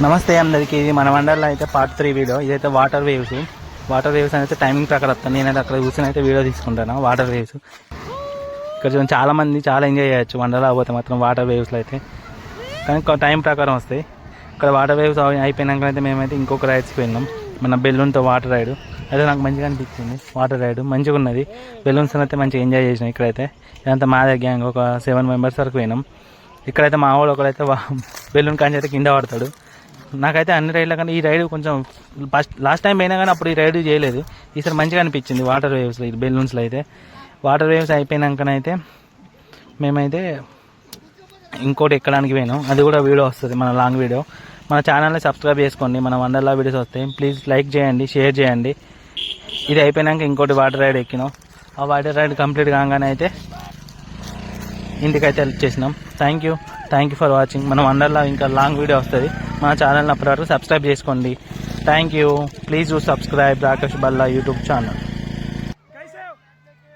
నమస్తే అందరికీ. ఇది మన వండర్లో అయితే పార్ట్ 3 వీడియో. ఇదైతే వాటర్ వేవ్స్ అయితే టైమింగ్ ప్రకారం వస్తాను. నేనైతే అక్కడ కూర్చొని అయితే వీడియో తీసుకుంటాను. వాటర్ వేవ్స్ ఇక్కడ చూడండి, చాలా మంది చాలా ఎంజాయ్ చేయొచ్చు వండర్లా పోతే మాత్రం వాటర్ వేవ్స్లో అయితే. కానీ టైం ప్రకారం వస్తాయి. ఇక్కడ వాటర్ వేవ్స్ అయిపోయినాక అయితే మేమైతే ఇంకొక రైడ్స్కి వెళ్ళాం. మన బెలూన్తో వాటర్ రైడ్ అయితే నాకు మంచిగా అనిపించింది. వాటర్ రైడ్ మంచిగా ఉన్నది. బెలూన్స్ అయితే మంచిగా ఎంజాయ్ చేసినాం. ఇక్కడైతే ఇదంతా మాదే గ్యాంగ్, ఒక 7 మెంబర్స్ వరకు పోయినాం. ఇక్కడైతే మా వాడు ఒకడైతే బెలూన్ కాంచి అయితే కింద పడతాడు. నాకైతే అన్ని రైడ్ల కానీ ఈ రైడ్ కొంచెం లాస్ట్ టైం పోయినా కానీ అప్పుడు ఈ రైడ్ చేయలేదు. ఈసారి మంచిగా అనిపించింది వాటర్ వేవ్స్లో, ఇది బెలూన్స్లో అయితే. వాటర్ వేవ్స్ అయిపోయినాకనైతే మేమైతే ఇంకోటి ఎక్కడానికి పోయినాం. అది కూడా వీడియో వస్తుంది, మన లాంగ్ వీడియో. మన ఛానల్ని సబ్స్క్రైబ్ చేసుకోండి, మన వండర్లా వీడియోస్ వస్తాయి. ప్లీజ్ లైక్ చేయండి, షేర్ చేయండి. ఇది అయిపోయినాక ఇంకోటి వాటర్ రైడ్ ఎక్కినాం. ఆ వాటర్ రైడ్ కంప్లీట్ కాగానే అయితే ఇంటికైతే హెల్ప్ చేసినాం. Thank you for watching. మన వండర్లా ఇంకా లాంగ్ వీడియో వస్తుంది. మన ఛానల్ని అప్పటి వరకు సబ్స్క్రైబ్ చేసుకోండి. Thank you. Please do subscribe Rakesh Balla YouTube channel.